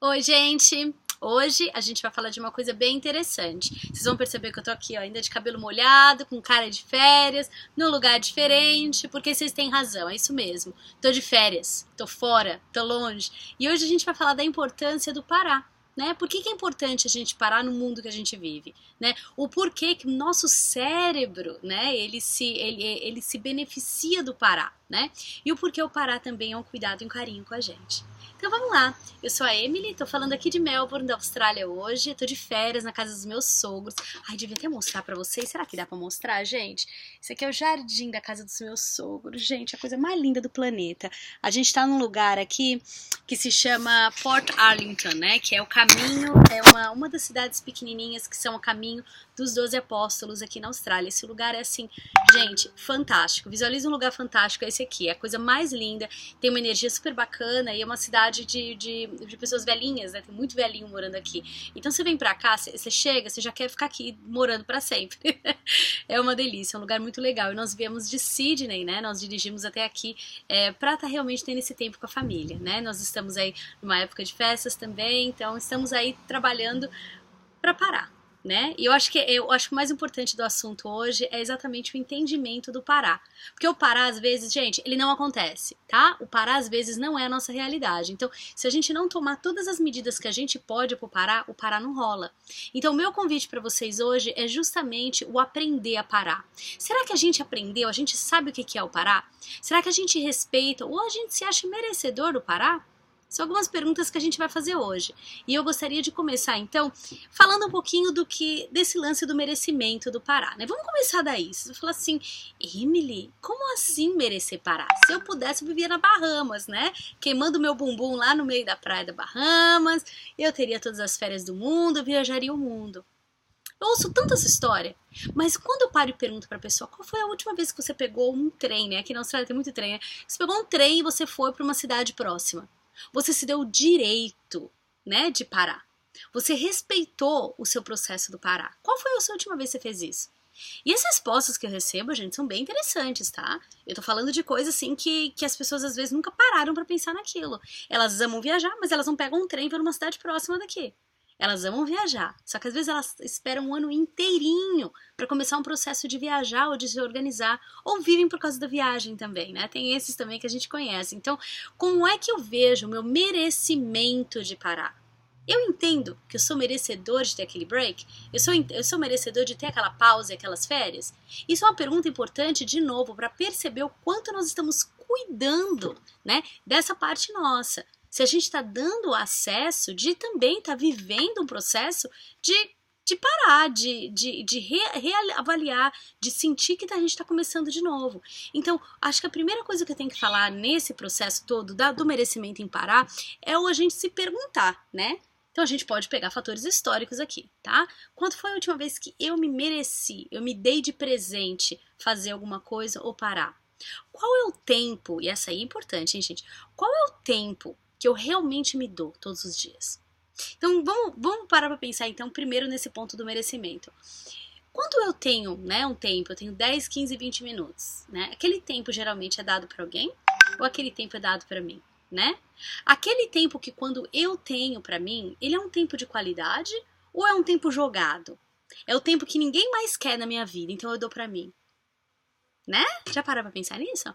Oi, gente! Hoje a gente vai falar de uma coisa bem interessante. Vocês vão perceber que eu tô aqui, ó, ainda de cabelo molhado, com cara de férias, num lugar diferente, porque vocês têm razão, é isso mesmo. Tô de férias, tô fora, tô longe. E hoje a gente vai falar da importância do parar. Né? Por que é importante a gente parar no mundo que a gente vive? Né? O porquê que o nosso cérebro, né, ele se beneficia do parar, né? E o porquê o parar também é um cuidado e um carinho com a gente. Então vamos lá, eu sou a Emily, tô falando aqui de Melbourne, da Austrália hoje, tô de férias na casa dos meus sogros. Ai, devia até mostrar pra vocês, será que dá pra mostrar, gente? Esse aqui é o jardim da casa dos meus sogros, gente, a coisa mais linda do planeta. A gente tá num lugar aqui que se chama Port Arlington, né, que é o caminho, é uma das cidades pequenininhas que são o caminho dos 12 apóstolos aqui na Austrália. Esse lugar é assim, gente, fantástico. Visualiza um lugar fantástico, é esse aqui, é a coisa mais linda, tem uma energia super bacana e é uma cidade de pessoas velhinhas, né? Tem muito velhinho morando aqui. Então você vem pra cá, você chega, você já quer ficar aqui morando pra sempre. É uma delícia, é um lugar muito legal. E nós viemos de Sydney, né? Nós dirigimos até aqui pra estar realmente tendo esse tempo com a família, né? Nós estamos aí numa época de festas também, então estamos aí trabalhando pra parar. Né? E eu acho que o mais importante do assunto hoje é exatamente o entendimento do parar. Porque o parar, às vezes, gente, ele não acontece, tá? O parar, às vezes, não é a nossa realidade. Então, se a gente não tomar todas as medidas que a gente pode pro parar, o parar não rola. Então, o meu convite para vocês hoje é justamente o aprender a parar. Será que a gente aprendeu? A gente sabe o que é o parar? Será que a gente respeita ou a gente se acha merecedor do parar? São algumas perguntas que a gente vai fazer hoje. E eu gostaria de começar, então, falando um pouquinho desse lance do merecimento do parar, né? Vamos começar daí. Você vai falar assim, Emily, como assim merecer parar? Se eu pudesse, eu vivia na Bahamas, né? Queimando meu bumbum lá no meio da praia da Bahamas, eu teria todas as férias do mundo, eu viajaria o mundo. Eu ouço tanto essa história, mas quando eu paro e pergunto pra pessoa qual foi a última vez que você pegou um trem, né? Aqui na Austrália tem muito trem, né? Você pegou um trem e você foi pra uma cidade próxima. Você se deu o direito, né, de parar. Você respeitou o seu processo do parar. Qual foi a sua última vez que você fez isso? E as respostas que eu recebo, gente, são bem interessantes, tá? Eu tô falando de coisas assim que as pessoas às vezes nunca pararam pra pensar naquilo. Elas amam viajar, mas elas não pegam um trem para uma cidade próxima daqui. Elas amam viajar, só que às vezes elas esperam um ano inteirinho para começar um processo de viajar ou de se organizar, ou vivem por causa da viagem também, né? Tem esses também que a gente conhece. Então, como é que eu vejo o meu merecimento de parar? Eu entendo que eu sou merecedor de ter aquele break? Eu sou merecedor de ter aquela pausa e aquelas férias? Isso é uma pergunta importante, de novo, para perceber o quanto nós estamos cuidando, né, dessa parte nossa. Se a gente está dando acesso de também estar vivendo um processo de parar, de reavaliar, de sentir que a gente está começando de novo. Então, acho que a primeira coisa que eu tenho que falar nesse processo todo do merecimento em parar é o a gente se perguntar, né? Então a gente pode pegar fatores históricos aqui, tá? Quando foi a última vez que eu me mereci, eu me dei de presente fazer alguma coisa ou parar? Qual é o tempo, e essa aí é importante, hein, gente? Qual é o tempo que eu realmente me dou todos os dias? Então vamos parar para pensar então primeiro nesse ponto do merecimento. Quando eu tenho, né, um tempo, eu tenho 10, 15, 20 minutos, né? Aquele tempo geralmente é dado para alguém ou aquele tempo é dado para mim, né? Aquele tempo que quando eu tenho para mim, ele é um tempo de qualidade ou é um tempo jogado? É o tempo que ninguém mais quer na minha vida, então eu dou para mim, né? Já pararam para pensar nisso?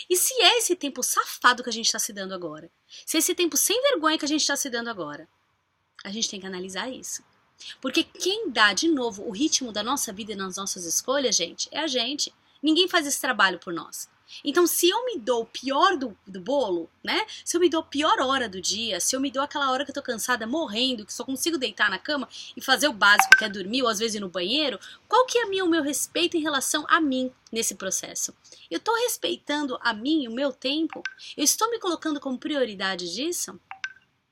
E se é esse tempo safado que a gente está se dando agora? Se é esse tempo sem vergonha que a gente está se dando agora? A gente tem que analisar isso. Porque quem dá, de novo, o ritmo da nossa vida e nas nossas escolhas, gente, é a gente. Ninguém faz esse trabalho por nós. Então, se eu me dou o pior do bolo, né? Se eu me dou a pior hora do dia, se eu me dou aquela hora que eu tô cansada, morrendo, que só consigo deitar na cama e fazer o básico, que é dormir ou às vezes ir no banheiro, qual que é o meu respeito em relação a mim nesse processo? Eu tô respeitando a mim e o meu tempo? Eu estou me colocando como prioridade disso?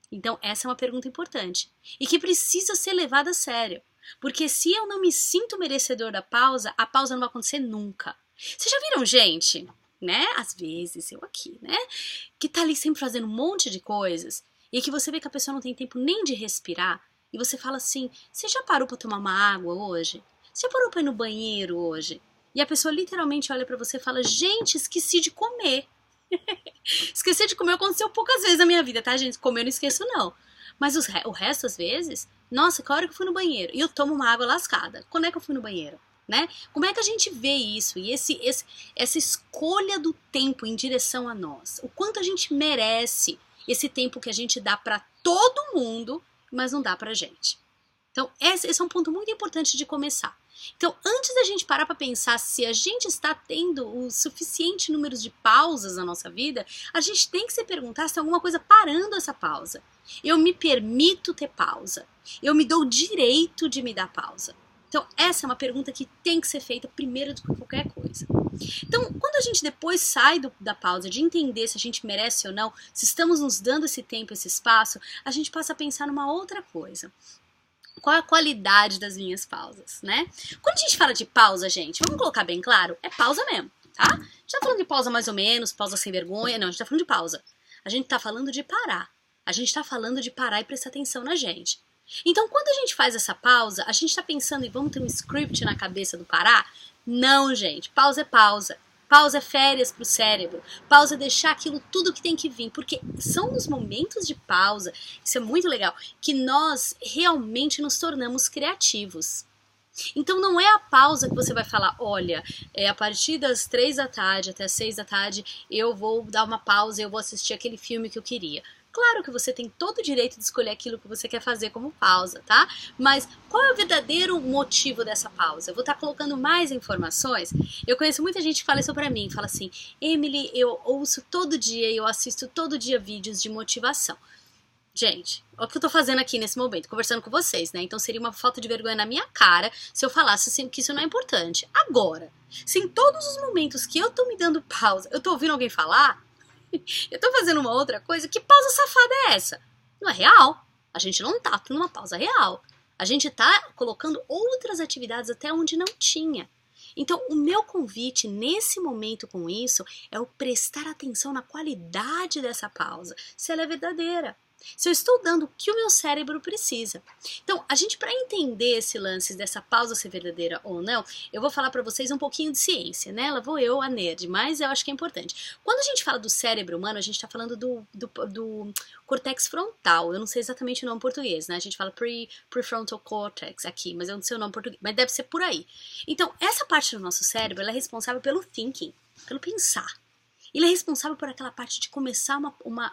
Então, essa é uma pergunta importante e que precisa ser levada a sério. Porque se eu não me sinto merecedor da pausa, a pausa não vai acontecer nunca. Vocês já viram gente, né? Às vezes, eu aqui, né? Que tá ali sempre fazendo um monte de coisas e que você vê que a pessoa não tem tempo nem de respirar e você fala assim, você já parou pra tomar uma água hoje? Você já parou pra ir no banheiro hoje? E a pessoa literalmente olha pra você e fala, gente, esqueci de comer. Esquecer de comer aconteceu poucas vezes na minha vida, tá, gente? Comer eu não esqueço, não. Mas o resto, às vezes, nossa, que hora que eu fui no banheiro? E eu tomo uma água lascada. Quando é que eu fui no banheiro? Né? Como é que a gente vê isso? E essa escolha do tempo em direção a nós? O quanto a gente merece esse tempo que a gente dá para todo mundo, mas não dá pra gente. Então, esse é um ponto muito importante de começar. Então, antes da gente parar para pensar se a gente está tendo o suficiente número de pausas na nossa vida, a gente tem que se perguntar se tem alguma coisa parando essa pausa. Eu me permito ter pausa. Eu me dou o direito de me dar pausa. Então, essa é uma pergunta que tem que ser feita primeiro do que qualquer coisa. Então, quando a gente depois sai da pausa, de entender se a gente merece ou não, se estamos nos dando esse tempo, esse espaço, a gente passa a pensar numa outra coisa. Qual é a qualidade das minhas pausas, né? Quando a gente fala de pausa, gente, vamos colocar bem claro, é pausa mesmo, tá? A gente tá falando de pausa mais ou menos, pausa sem vergonha, não, a gente tá falando de pausa. A gente tá falando de parar. A gente tá falando de parar e prestar atenção na gente. Então, quando a gente faz essa pausa, a gente tá pensando em vamos ter um script na cabeça do parar? Não, gente, pausa é pausa. Pausa é férias pro cérebro. Pausa é deixar aquilo tudo que tem que vir. Porque são nos momentos de pausa, isso é muito legal, que nós realmente nos tornamos criativos. Então não é a pausa que você vai falar, olha, a partir das 3 da tarde até as 6 da tarde eu vou dar uma pausa e eu vou assistir aquele filme que eu queria. Claro que você tem todo o direito de escolher aquilo que você quer fazer como pausa, tá? Mas qual é o verdadeiro motivo dessa pausa? Eu vou estar colocando mais informações. Eu conheço muita gente que fala isso pra mim, fala assim, Emily, eu ouço todo dia e eu assisto todo dia vídeos de motivação. Gente, olha o que eu tô fazendo aqui nesse momento, conversando com vocês, né? Então seria uma falta de vergonha na minha cara se eu falasse assim, que isso não é importante. Agora, se em todos os momentos que eu tô me dando pausa, eu tô ouvindo alguém falar, eu tô fazendo uma outra coisa, que pausa safada é essa? Não é real. A gente não tá tendo uma pausa real. A gente tá colocando outras atividades até onde não tinha. Então, o meu convite nesse momento com isso é o prestar atenção na qualidade dessa pausa, se ela é verdadeira. Se eu estou dando o que o meu cérebro precisa. Então, a gente, para entender esse lance dessa pausa ser verdadeira ou não, eu vou falar para vocês um pouquinho de ciência, né? Lá vou eu, a nerd, mas eu acho que é importante. Quando a gente fala do cérebro humano, a gente está falando do cortex frontal. Eu não sei exatamente o nome em português, né? A gente fala prefrontal cortex aqui, mas eu não sei o nome em português, mas deve ser por aí. Então, essa parte do nosso cérebro, ela é responsável pelo thinking, pelo pensar. Ele é responsável por aquela parte de começar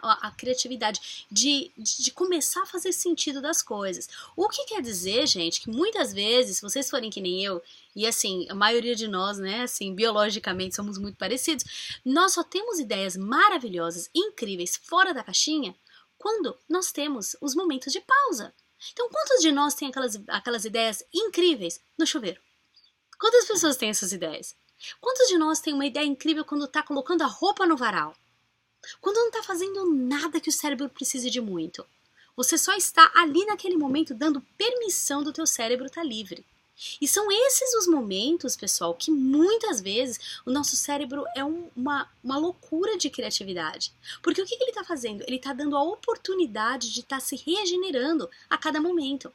a criatividade, de começar a fazer sentido das coisas. O que quer dizer, gente, que muitas vezes, se vocês forem que nem eu, e assim, a maioria de nós, né, assim, biologicamente somos muito parecidos, nós só temos ideias maravilhosas, incríveis, fora da caixinha, quando nós temos os momentos de pausa. Então, quantos de nós têm aquelas ideias incríveis no chuveiro? Quantas pessoas têm essas ideias? Quantos de nós tem uma ideia incrível quando está colocando a roupa no varal? Quando não está fazendo nada que o cérebro precise de muito. Você só está ali naquele momento dando permissão do teu cérebro estar livre. E são esses os momentos, pessoal, que muitas vezes o nosso cérebro é uma loucura de criatividade. Porque o que ele está fazendo? Ele está dando a oportunidade de estar se regenerando a cada momento.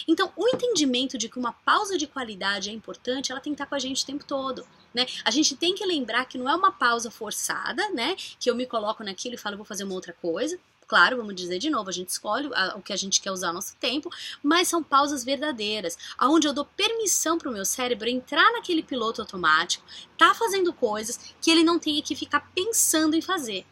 Então, o entendimento de que uma pausa de qualidade é importante, ela tem que estar com a gente o tempo todo, né? A gente tem que lembrar que não é uma pausa forçada, né? Que eu me coloco naquilo e falo, vou fazer uma outra coisa. Claro, vamos dizer de novo, a gente escolhe o que a gente quer usar nosso tempo, mas são pausas verdadeiras, onde eu dou permissão para o meu cérebro entrar naquele piloto automático, tá fazendo coisas que ele não tenha que ficar pensando em fazer.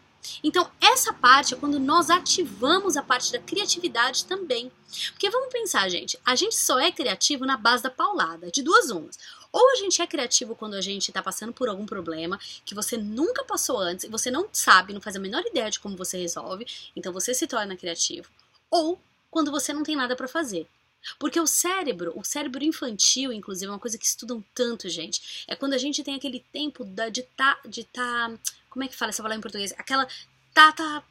Então, essa parte é quando nós ativamos a parte da criatividade também. Porque vamos pensar, gente, a gente só é criativo na base da paulada, de duas umas. Ou a gente é criativo quando a gente está passando por algum problema que você nunca passou antes, e você não sabe, não faz a menor ideia de como você resolve, então você se torna criativo. Ou quando você não tem nada para fazer. Porque o cérebro infantil, inclusive, é uma coisa que estudam tanto, gente. É quando a gente tem aquele tempo de tá, como é que fala essa palavra em português? Aquela, tá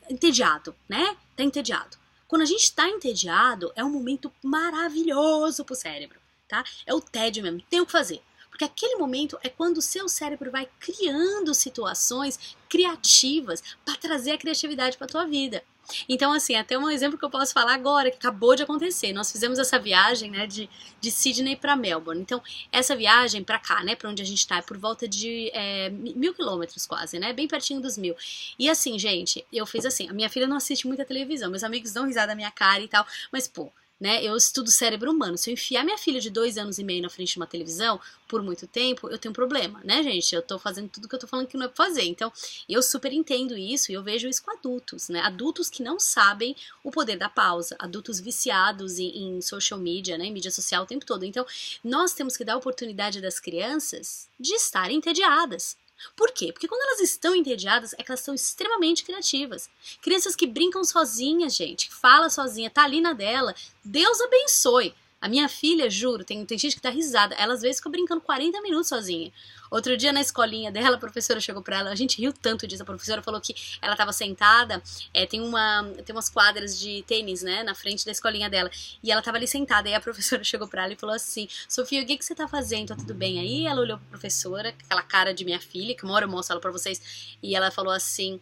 entediado, né? Tá entediado. Quando a gente tá entediado, é um momento maravilhoso pro cérebro, tá? É o tédio mesmo, tem o que fazer. Porque aquele momento é quando o seu cérebro vai criando situações criativas para trazer a criatividade para tua vida. Então, assim, até um exemplo que eu posso falar agora, que acabou de acontecer. Nós fizemos essa viagem, né, de Sydney para Melbourne. Então, essa viagem para cá, né, para onde a gente tá, é por volta de 1.000 quilômetros quase, né, bem pertinho dos 1.000. E assim, gente, eu fiz assim, a minha filha não assiste muita televisão, meus amigos dão risada da minha cara e tal, mas, pô, né, eu estudo cérebro humano. Se eu enfiar minha filha de 2 anos e meio na frente de uma televisão por muito tempo, eu tenho um problema, né, gente? Eu tô fazendo tudo que eu tô falando que não é pra fazer. Então, eu super entendo isso e eu vejo isso com adultos, né? Adultos que não sabem o poder da pausa, adultos viciados em social media, né, em mídia social o tempo todo. Então, nós temos que dar a oportunidade das crianças de estarem entediadas. Por quê? Porque quando elas estão entediadas, é que elas são extremamente criativas. Crianças que brincam sozinhas, gente, que fala sozinha, tá ali na dela, Deus abençoe. A minha filha, juro, tem gente que dá risada, ela às vezes fica brincando 40 minutos sozinha. Outro dia na escolinha dela, a professora chegou pra ela, a gente riu tanto disso, a professora falou que ela tava sentada, tem umas quadras de tênis, né, na frente da escolinha dela, e ela tava ali sentada, e a professora chegou pra ela e falou assim, Sofia, o que você tá fazendo? Tá tudo bem aí? Ela olhou pra professora, aquela cara de minha filha, que uma hora eu mostro ela pra vocês, e ela falou assim,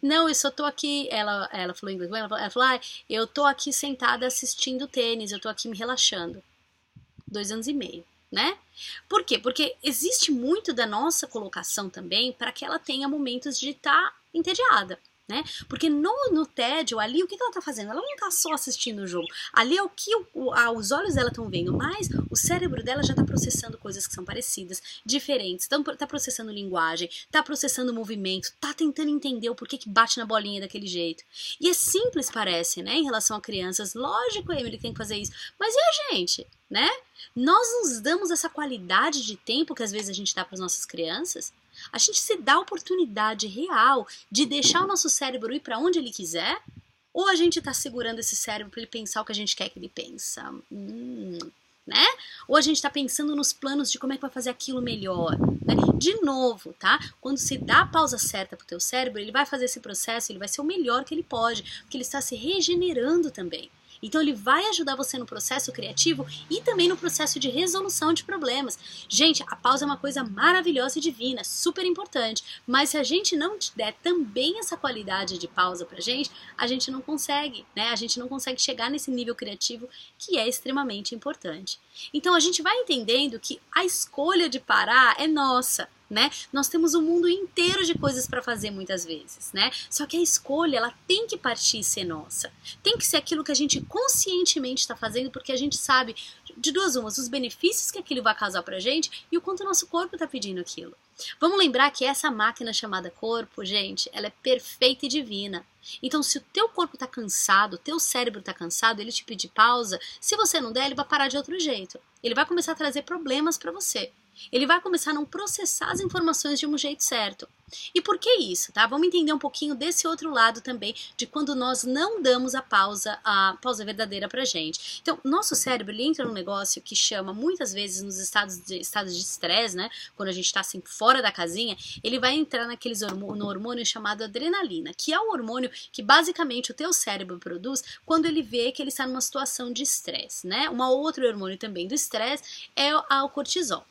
não, eu só tô aqui, ela falou em inglês, ela falou, eu tô aqui sentada assistindo tênis, eu tô aqui me relaxando. 2 anos e meio, né? Por quê? Porque existe muito da nossa colocação também para que ela tenha momentos de estar entediada, né? Porque no tédio, ali, o que ela tá fazendo? Ela não tá só assistindo o jogo. Ali é o que os olhos dela estão vendo, mas o cérebro dela já tá processando coisas que são parecidas, diferentes, tá processando linguagem, tá processando movimento, tá tentando entender o porquê que bate na bolinha daquele jeito. E é simples, parece, né? Em relação a crianças. Lógico, a Emily tem que fazer isso. Mas e a gente, né? Nós nos damos essa qualidade de tempo que às vezes a gente dá para as nossas crianças. A gente se dá a oportunidade real de deixar o nosso cérebro ir para onde ele quiser, ou a gente está segurando esse cérebro para ele pensar o que a gente quer que ele pensa, né? Ou a gente está pensando nos planos de como é que vai fazer aquilo melhor, né? De novo, tá? Quando se dá a pausa certa pro teu cérebro, ele vai fazer esse processo, ele vai ser o melhor que ele pode, porque ele está se regenerando também. Então ele vai ajudar você no processo criativo e também no processo de resolução de problemas. Gente, a pausa é uma coisa maravilhosa e divina, super importante, mas se a gente não der também essa qualidade de pausa pra gente, a gente não consegue, né? A gente não consegue chegar nesse nível criativo que é extremamente importante. Então a gente vai entendendo que a escolha de parar é nossa, né? Nós temos um mundo inteiro de coisas para fazer muitas vezes, né? Só que a escolha, ela tem que partir e ser nossa. Tem que ser aquilo que a gente conscientemente está fazendo, porque a gente sabe de duas umas, os benefícios que aquilo vai causar pra gente e o quanto o nosso corpo está pedindo aquilo. Vamos lembrar que essa máquina chamada corpo, gente, ela é perfeita e divina. Então, se o teu corpo tá cansado, o teu cérebro tá cansado, ele te pedir pausa, se você não der, ele vai parar de outro jeito. Ele vai começar a trazer problemas para você. Ele vai começar a não processar as informações de um jeito certo. E por que isso, tá? Vamos entender um pouquinho desse outro lado também, de quando nós não damos a pausa verdadeira pra gente. Então, nosso cérebro, ele entra num negócio que chama, muitas vezes, nos estados de estresse, né? Quando a gente tá assim, fora da casinha, ele vai entrar no hormônio chamado adrenalina, que é o hormônio que basicamente o teu cérebro produz quando ele vê que ele está numa situação de estresse, né? Uma outra hormônio também do estresse é o cortisol.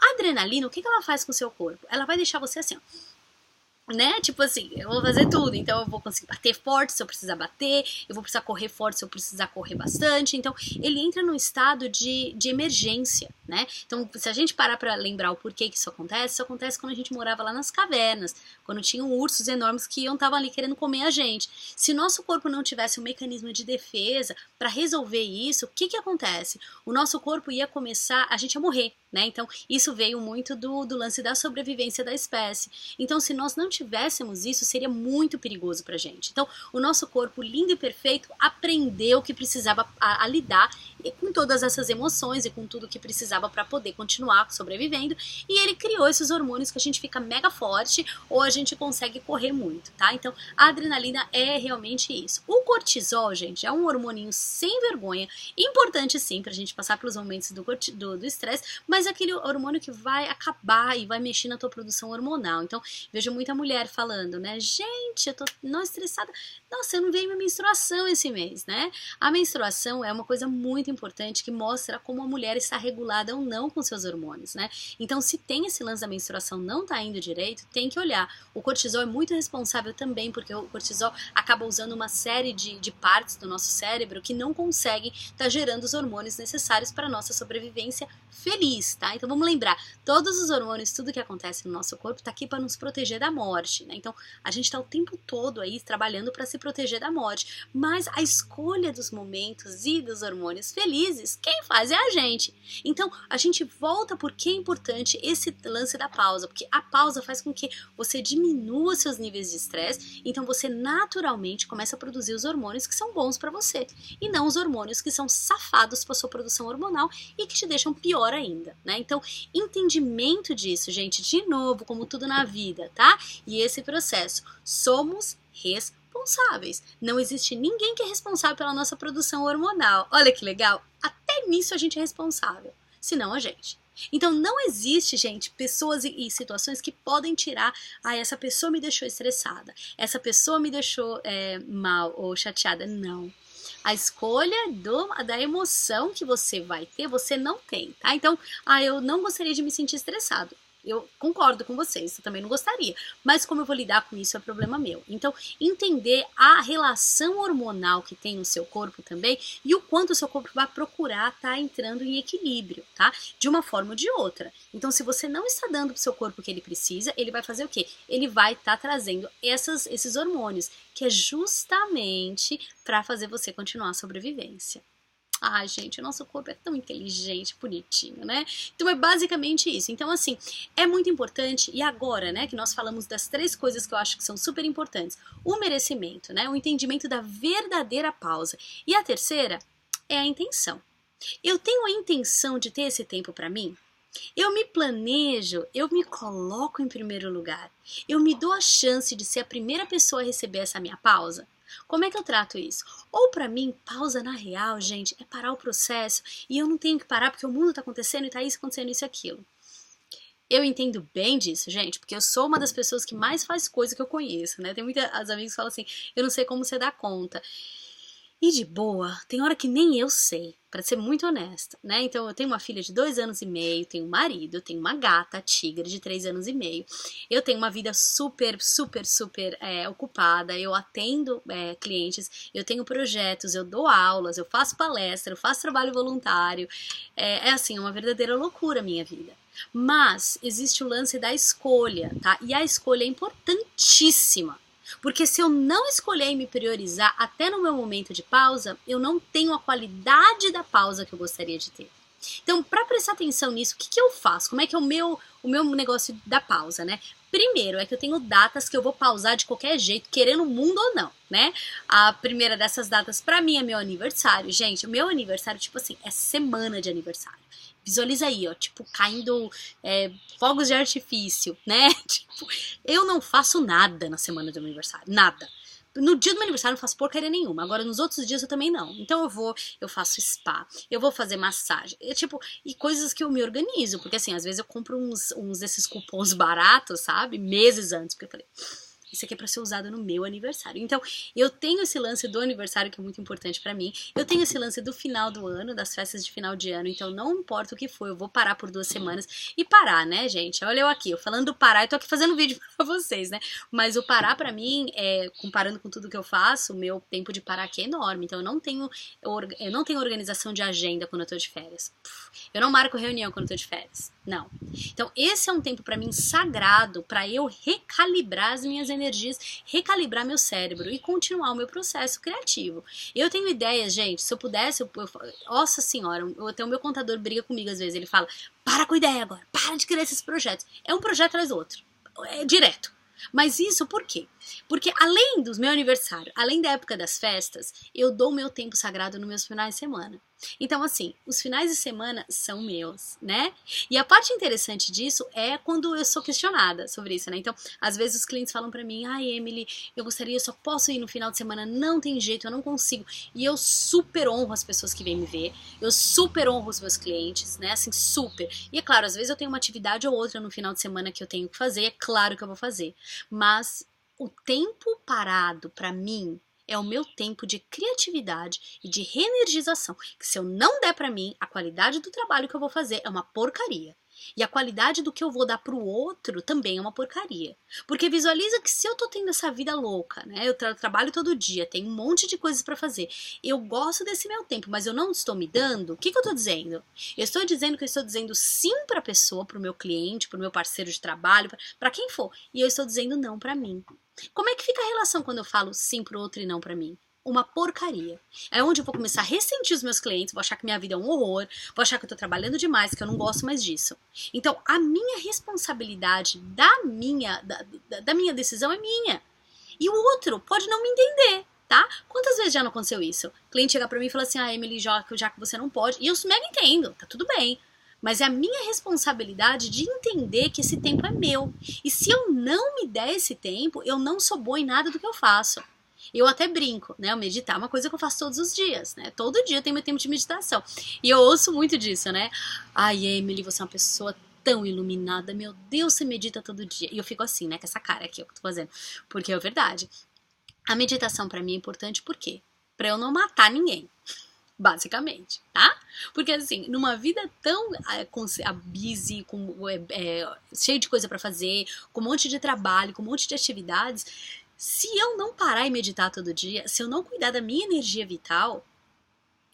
A adrenalina, o que ela faz com o seu corpo? Ela vai deixar você assim, ó, né? Tipo assim, eu vou fazer tudo, então eu vou conseguir bater forte se eu precisar bater, eu vou precisar correr forte se eu precisar correr bastante. Então, ele entra num estado de emergência, né? Então, se a gente parar pra lembrar o porquê que isso acontece quando a gente morava lá nas cavernas, quando tinham ursos enormes que estavam ali querendo comer a gente. Se nosso corpo não tivesse um mecanismo de defesa para resolver isso, o que acontece? O nosso corpo ia começar, a gente ia morrer, né? Então, isso veio muito do lance da sobrevivência da espécie. Então, se nós não tivéssemos isso, seria muito perigoso pra gente. Então, o nosso corpo lindo e perfeito aprendeu que precisava a lidar com todas essas emoções e com tudo que precisava para poder continuar sobrevivendo, e ele criou esses hormônios que a gente fica mega forte ou a gente consegue correr muito, tá? Então, a adrenalina é realmente isso. O cortisol, gente, é um hormoninho sem vergonha, importante sim pra gente passar pelos momentos do estresse, mas é aquele hormônio que vai acabar e vai mexer na tua produção hormonal. Então, vejo muita mulher falando, né? Gente, eu tô não estressada. nossa, eu não veio minha menstruação esse mês, né? A menstruação é uma coisa muito importante que mostra como a mulher está regulada ou não com seus hormônios, né? Então, se tem esse lance da menstruação não tá indo direito, tem que olhar. O cortisol é muito responsável também, porque o cortisol acaba usando uma série de partes do nosso cérebro que não conseguem estar gerando os hormônios necessários para a nossa sobrevivência feliz, tá? Então, vamos lembrar, todos os hormônios, tudo que acontece no nosso corpo tá aqui para nos proteger da morte, né? Então, a gente tá o tempo todo aí trabalhando para se proteger da morte, mas a escolha dos momentos e dos hormônios felizes, quem faz é a gente. Então, a gente volta porque é importante esse lance da pausa, porque a pausa faz com que você diminua seus níveis de estresse, então você naturalmente começa a produzir os hormônios que são bons para você, e não os hormônios que são safados para sua produção hormonal e que te deixam pior ainda, né? Então, entendimento disso, gente, de novo, como tudo na vida, tá? E esse processo, somos responsáveis. Não existe ninguém que é responsável pela nossa produção hormonal. Olha que legal, até nisso a gente é responsável, senão a gente. Então não existe, gente, pessoas e situações que podem tirar, essa pessoa me deixou estressada, essa pessoa me deixou mal ou chateada. Não. A escolha da emoção que você vai ter, você não tem, tá? Então, eu não gostaria de me sentir estressado. Eu concordo com vocês, eu também não gostaria. Mas como eu vou lidar com isso é problema meu. Então, entender a relação hormonal que tem no seu corpo também e o quanto o seu corpo vai procurar estar entrando em equilíbrio, tá? De uma forma ou de outra. Então, se você não está dando pro seu corpo o que ele precisa, ele vai fazer o quê? Ele vai estar trazendo esses hormônios, que é justamente para fazer você continuar a sobrevivência. Ai, gente, o nosso corpo é tão inteligente, bonitinho, né? Então é basicamente isso. Então, assim, é muito importante, e agora, né, que nós falamos das 3 coisas que eu acho que são super importantes. O merecimento, né? O entendimento da verdadeira pausa. E a terceira é a intenção. Eu tenho a intenção de ter esse tempo para mim? Eu me planejo, eu me coloco em primeiro lugar. Eu me dou a chance de ser a primeira pessoa a receber essa minha pausa? Como é que eu trato isso? Ou pra mim, pausa na real, gente, é parar o processo e eu não tenho que parar porque o mundo tá acontecendo e tá isso acontecendo, isso e aquilo. Eu entendo bem disso, gente, porque eu sou uma das pessoas que mais faz coisa que eu conheço, né? Tem muitas amigas que falam assim, eu não sei como você dá conta. E de boa, tem hora que nem eu sei, pra ser muito honesta, né? Então eu tenho uma filha de 2 anos e meio, tenho um marido, eu tenho uma gata, tigre de 3 anos e meio. Eu tenho uma vida super ocupada, eu atendo clientes, eu tenho projetos, eu dou aulas, eu faço palestra, eu faço trabalho voluntário. É assim, é uma verdadeira loucura a minha vida. Mas existe o lance da escolha, tá? E a escolha é importantíssima. Porque se eu não escolher me priorizar até no meu momento de pausa, eu não tenho a qualidade da pausa que eu gostaria de ter. Então, para prestar atenção nisso, o que eu faço? Como é que é o meu negócio da pausa, né? Primeiro, é que eu tenho datas que eu vou pausar de qualquer jeito, querendo o mundo ou não, né? A primeira dessas datas, pra mim, é meu aniversário. Gente, o meu aniversário, tipo assim, é semana de aniversário. Visualiza aí, ó, tipo, caindo fogos de artifício, né? Tipo, eu não faço nada na semana do meu aniversário, nada. No dia do meu aniversário eu não faço porcaria nenhuma, agora nos outros dias eu também não. Então eu faço spa, eu vou fazer massagem, e coisas que eu me organizo, porque assim, às vezes eu compro uns desses cupons baratos, sabe? Meses antes, porque eu falei, isso aqui é pra ser usado no meu aniversário. Então, eu tenho esse lance do aniversário que é muito importante pra mim. Eu tenho esse lance do final do ano, das festas de final de ano. Então, não importa o que for, eu vou parar por 2 semanas. E parar, né, gente? Olha eu aqui, eu falando do parar, eu tô aqui fazendo vídeo pra vocês, né? Mas o parar pra mim, comparando com tudo que eu faço, o meu tempo de parar aqui é enorme. Então, eu não tenho organização de agenda quando eu tô de férias. Eu não marco reunião quando eu tô de férias. Não. Então, esse é um tempo pra mim sagrado pra eu recalibrar as minhas energias, recalibrar meu cérebro e continuar o meu processo criativo. Eu tenho ideias, gente, se eu pudesse, nossa senhora, até o meu contador briga comigo às vezes, ele fala, para com ideia agora, para de criar esses projetos. É um projeto atrás do outro, é direto. Mas isso por quê? Porque além do meu aniversário, além da época das festas, eu dou o meu tempo sagrado nos meus finais de semana. Então, assim, os finais de semana são meus, né? E a parte interessante disso é quando eu sou questionada sobre isso, né? Então, às vezes os clientes falam pra mim, Emily, eu só posso ir no final de semana, não tem jeito, eu não consigo. E eu super honro as pessoas que vêm me ver, eu super honro os meus clientes, né? Assim, super. E é claro, às vezes eu tenho uma atividade ou outra no final de semana que eu tenho que fazer, é claro que eu vou fazer. Mas o tempo parado pra mim é o meu tempo de criatividade e de reenergização, que se eu não der pra mim, a qualidade do trabalho que eu vou fazer é uma porcaria. E a qualidade do que eu vou dar pro outro também é uma porcaria. Porque visualiza que se eu tô tendo essa vida louca, né? Eu trabalho todo dia, tenho um monte de coisas pra fazer. Eu gosto desse meu tempo, mas eu não estou me dando. O que eu tô dizendo? Eu estou dizendo que eu estou dizendo sim pra pessoa, pro meu cliente, pro meu parceiro de trabalho, pra quem for. E eu estou dizendo não pra mim. Como é que fica a relação quando eu falo sim pro outro e não pra mim? Uma porcaria. É onde eu vou começar a ressentir os meus clientes, vou achar que minha vida é um horror, vou achar que eu tô trabalhando demais, que eu não gosto mais disso. Então, a minha responsabilidade da minha decisão é minha. E o outro pode não me entender, tá? Quantas vezes já não aconteceu isso? O cliente chega pra mim e fala assim, Emily, já que você não pode, e eu mega entendo, tá tudo bem. Mas é a minha responsabilidade de entender que esse tempo é meu. E se eu não me der esse tempo, eu não sou boa em nada do que eu faço. Eu até brinco, né? O meditar é uma coisa que eu faço todos os dias, né? Todo dia eu tenho meu tempo de meditação. E eu ouço muito disso, né? Ai, Emily, você é uma pessoa tão iluminada. Meu Deus, você medita todo dia. E eu fico assim, né? Com essa cara aqui, que eu tô fazendo. Porque é verdade. A meditação pra mim é importante por quê? Pra eu não matar ninguém. Basicamente, tá? Porque assim, numa vida tão busy, cheio de coisa pra fazer, com um monte de trabalho, com um monte de atividades, se eu não parar e meditar todo dia, se eu não cuidar da minha energia vital,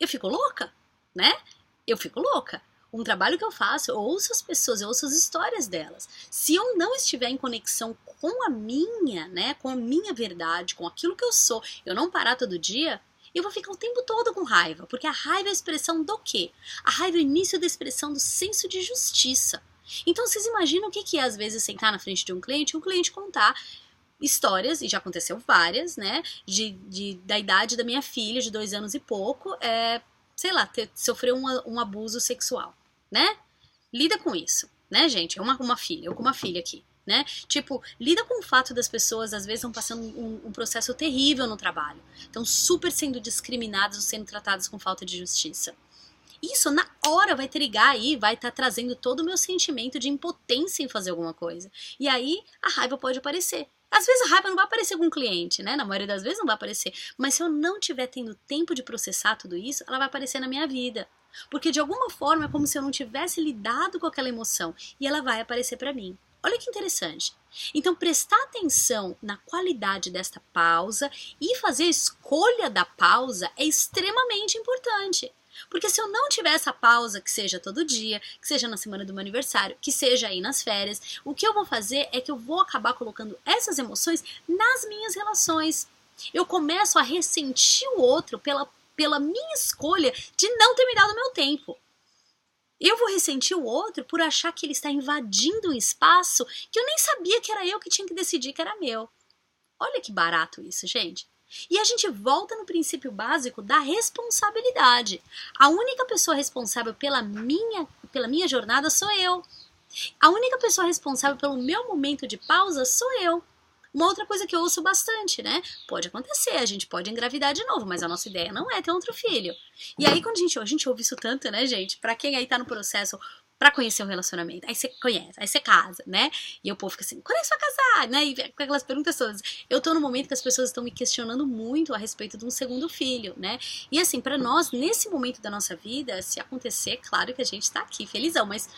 eu fico louca, né? Eu fico louca. Um trabalho que eu faço, eu ouço as pessoas, eu ouço as histórias delas. Se eu não estiver em conexão com a minha, né, com a minha verdade, com aquilo que eu sou, eu não parar todo dia, eu vou ficar o tempo todo com raiva, porque a raiva é a expressão do quê? A raiva é o início da expressão do senso de justiça. Então vocês imaginam o que é às vezes sentar na frente de um cliente e o cliente contar histórias, e já aconteceu várias, né, da idade da minha filha, de 2 anos e pouco, sei lá, sofreu um abuso sexual, né? Lida com isso, né, gente? Uma filha, eu com uma filha aqui, né? Tipo, lida com o fato das pessoas, às vezes, estão passando um processo terrível no trabalho. Estão super sendo discriminadas ou sendo tratadas com falta de justiça. Isso, na hora, vai trigar aí, vai estar trazendo todo o meu sentimento de impotência em fazer alguma coisa. E aí, a raiva pode aparecer. Às vezes a raiva não vai aparecer com o cliente, né? Na maioria das vezes não vai aparecer. Mas se eu não tiver tendo tempo de processar tudo isso, ela vai aparecer na minha vida. Porque de alguma forma é como se eu não tivesse lidado com aquela emoção. E ela vai aparecer pra mim. Olha que interessante. Então, prestar atenção na qualidade desta pausa e fazer a escolha da pausa é extremamente importante. Porque se eu não tiver essa pausa, que seja todo dia, que seja na semana do meu aniversário, que seja aí nas férias, o que eu vou fazer é que eu vou acabar colocando essas emoções nas minhas relações. Eu começo a ressentir o outro pela minha escolha de não ter me dado meu tempo. Eu vou ressentir o outro por achar que ele está invadindo um espaço que eu nem sabia que era eu que tinha que decidir que era meu. Olha que barato isso, gente. E a gente volta no princípio básico da responsabilidade. A única pessoa responsável pela minha jornada sou eu. A única pessoa responsável pelo meu momento de pausa sou eu. Uma outra coisa que eu ouço bastante, né? Pode acontecer, a gente pode engravidar de novo, mas a nossa ideia não é ter outro filho. E aí, quando a gente ouve isso tanto, né, gente? Pra quem aí tá no processo pra conhecer o relacionamento, aí você conhece, aí você casa, né? E o povo fica assim, quando é que você vai casar? Né? E com aquelas perguntas todas. Eu tô no momento que as pessoas estão me questionando muito a respeito de um segundo filho, né? E assim, pra nós, nesse momento da nossa vida, se acontecer, claro que a gente tá aqui felizão, mas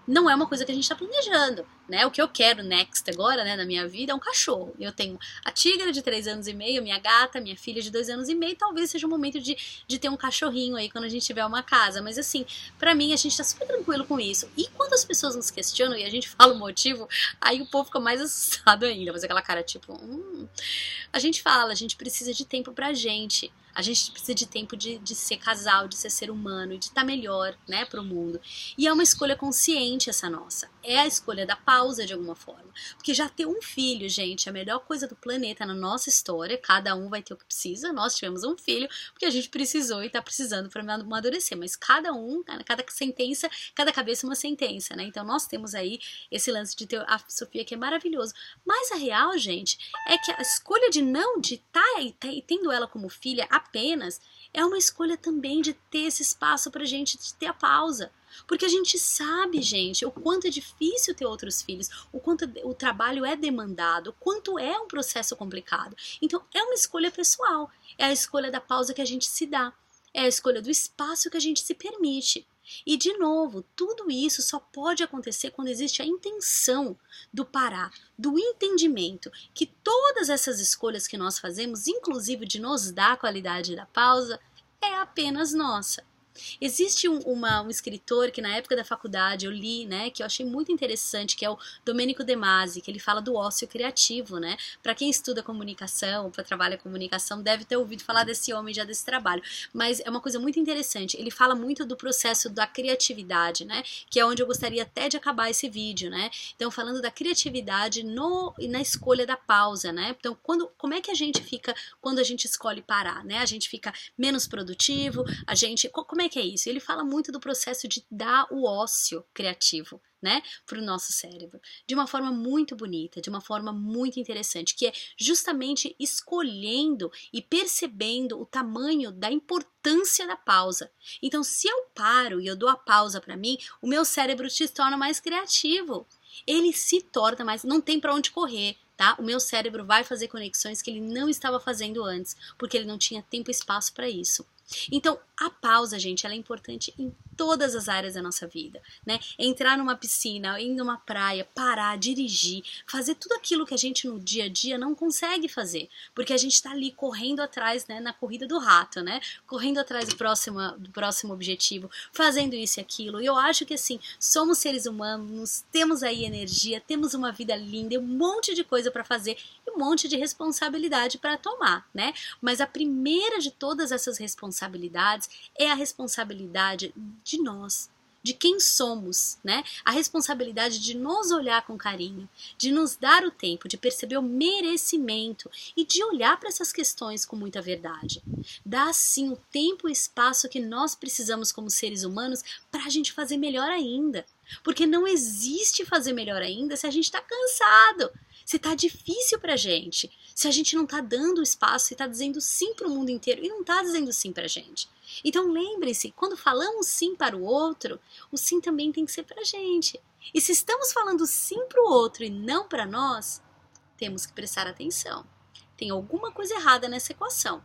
não é uma coisa que a gente tá planejando, né? O que eu quero next agora, né, na minha vida é um cachorro. Eu tenho a Tigra de 3 anos e meio, minha gata, minha filha de 2 anos e meio, talvez seja o momento de ter um cachorrinho aí quando a gente tiver uma casa. Mas assim, pra mim a gente tá super tranquilo com isso. E quando as pessoas nos questionam e a gente fala o motivo, aí o povo fica mais assustado ainda, faz aquela cara tipo, A gente fala, a gente precisa de tempo pra gente. A gente precisa de tempo de ser casal, de ser humano, de estar melhor, né, pro mundo. E é uma escolha consciente essa nossa. É a escolha da pausa, de alguma forma. Porque já ter um filho, gente, é a melhor coisa do planeta na nossa história. Cada um vai ter o que precisa. Nós tivemos um filho porque a gente precisou e tá precisando para amadurecer. Mas cada um, cada sentença, cada cabeça uma sentença, né? Então nós temos aí esse lance de ter a Sofia, que é maravilhoso. Mas a real, gente, é que a escolha de não, de estar tendo ela como filha, apenas, é uma escolha também de ter esse espaço pra gente, de ter a pausa. Porque a gente sabe, gente, o quanto é difícil ter outros filhos, o quanto o trabalho é demandado, o quanto é um processo complicado. Então, é uma escolha pessoal, é a escolha da pausa que a gente se dá, é a escolha do espaço que a gente se permite. E, de novo, tudo isso só pode acontecer quando existe a intenção do parar, do entendimento que todas essas escolhas que nós fazemos, inclusive de nos dar a qualidade da pausa, é apenas nossa. Existe um escritor que na época da faculdade eu li, né, que eu achei muito interessante, que é o Domenico De Masi, que ele fala do ócio criativo, né? Para quem estuda comunicação, para trabalhar comunicação, deve ter ouvido falar desse homem já desse trabalho, mas é uma coisa muito interessante. Ele fala muito do processo da criatividade, né? Que é onde eu gostaria até de acabar esse vídeo, né? Então, falando da criatividade na escolha da pausa, né? Então, como é que a gente fica quando a gente escolhe parar, né? A gente fica menos produtivo, como é que é isso? Ele fala muito do processo de dar o ócio criativo, né, para o nosso cérebro, de uma forma muito bonita, de uma forma muito interessante, que é justamente escolhendo e percebendo o tamanho da importância da pausa. Então, se eu paro e eu dou a pausa para mim, o meu cérebro se torna mais criativo. Ele se torna mais, não tem para onde correr. Tá? O meu cérebro vai fazer conexões que ele não estava fazendo antes, porque ele não tinha tempo e espaço para isso. Então, a pausa, gente, ela é importante em todas as áreas da nossa vida, né? Entrar numa piscina, ir numa praia, parar, dirigir, fazer tudo aquilo que a gente no dia a dia não consegue fazer, porque a gente tá ali correndo atrás, né, na corrida do rato, né? Correndo atrás do próximo objetivo, fazendo isso e aquilo. E eu acho que, assim, somos seres humanos, temos aí energia, temos uma vida linda, um monte de coisa para fazer e um monte de responsabilidade para tomar, né? Mas a primeira de todas essas responsabilidades é a responsabilidade de nós, de quem somos, né? A responsabilidade de nos olhar com carinho, de nos dar o tempo, de perceber o merecimento e de olhar para essas questões com muita verdade. Dá sim o tempo e espaço que nós precisamos como seres humanos para a gente fazer melhor ainda. Porque não existe fazer melhor ainda se a gente está cansado, se tá difícil pra gente, se a gente não tá dando espaço e tá dizendo sim pro mundo inteiro e não tá dizendo sim pra gente. Então lembre-se, quando falamos sim para o outro, o sim também tem que ser pra gente. E se estamos falando sim pro outro e não pra nós, temos que prestar atenção. Tem alguma coisa errada nessa equação.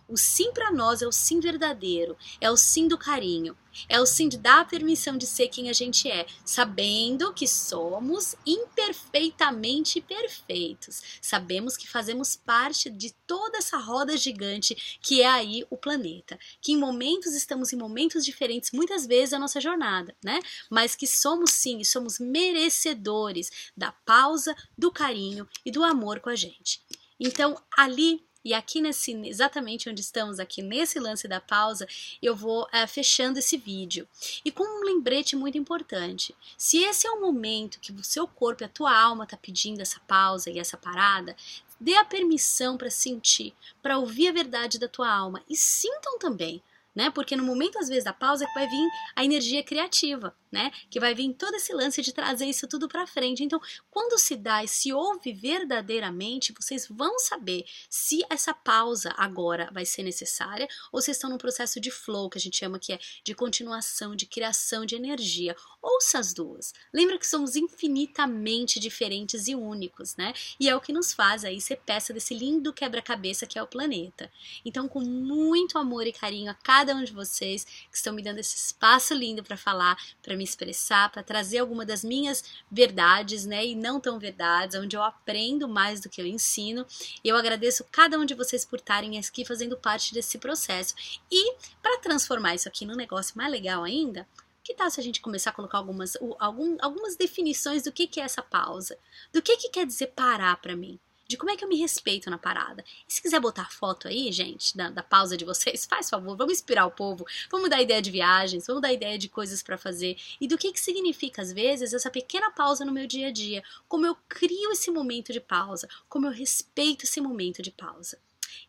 O sim para nós é o sim verdadeiro, é o sim do carinho, é o sim de dar a permissão de ser quem a gente é, sabendo que somos imperfeitamente perfeitos. Sabemos que fazemos parte de toda essa roda gigante que é aí o planeta, que em momentos estamos em momentos diferentes, muitas vezes da nossa jornada, né? Mas que somos sim, e somos merecedores da pausa, do carinho e do amor com a gente. Então, ali e aqui exatamente onde estamos aqui nesse lance da pausa, eu vou fechando esse vídeo. E com um lembrete muito importante, se esse é o momento que o seu corpo e a tua alma está pedindo essa pausa e essa parada, dê a permissão para sentir, para ouvir a verdade da tua alma e sintam também, né? Porque no momento, às vezes, da pausa é que vai vir a energia criativa, né? Que vai vir todo esse lance de trazer isso tudo pra frente. Então, quando se dá e se ouve verdadeiramente, vocês vão saber se essa pausa agora vai ser necessária ou se estão num processo de flow, que a gente chama que é de continuação, de criação de energia. Ouça as duas. Lembra que somos infinitamente diferentes e únicos, né? E é o que nos faz aí ser peça desse lindo quebra-cabeça que é o planeta. Então, com muito amor e carinho a cada um de vocês que estão me dando esse espaço lindo para falar, para me expressar, para trazer alguma das minhas verdades, né, e não tão verdades, onde eu aprendo mais do que eu ensino. E eu agradeço cada um de vocês por estarem aqui fazendo parte desse processo. E para transformar isso aqui num negócio mais legal ainda, que tal se a gente começar a colocar algumas definições do que é essa pausa? Do que quer dizer parar para mim? De como é que eu me respeito na parada. E se quiser botar foto aí, gente, da pausa de vocês, faz favor, vamos inspirar o povo, vamos dar ideia de viagens, vamos dar ideia de coisas para fazer e do que significa, às vezes, essa pequena pausa no meu dia a dia, como eu crio esse momento de pausa, como eu respeito esse momento de pausa.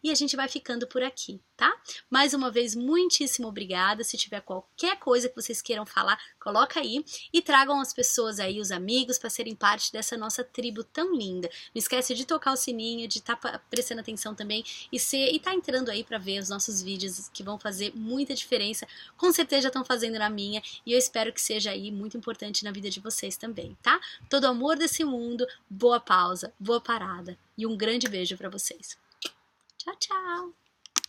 E a gente vai ficando por aqui, tá? Mais uma vez, muitíssimo obrigada. Se tiver qualquer coisa que vocês queiram falar, coloca aí e tragam as pessoas aí, os amigos, para serem parte dessa nossa tribo tão linda. Não esquece de tocar o sininho, de estar prestando atenção também e tá entrando aí para ver os nossos vídeos que vão fazer muita diferença. Com certeza já estão fazendo na minha e eu espero que seja aí muito importante na vida de vocês também, tá? Todo amor desse mundo, boa pausa, boa parada e um grande beijo para vocês. Tchau, tchau!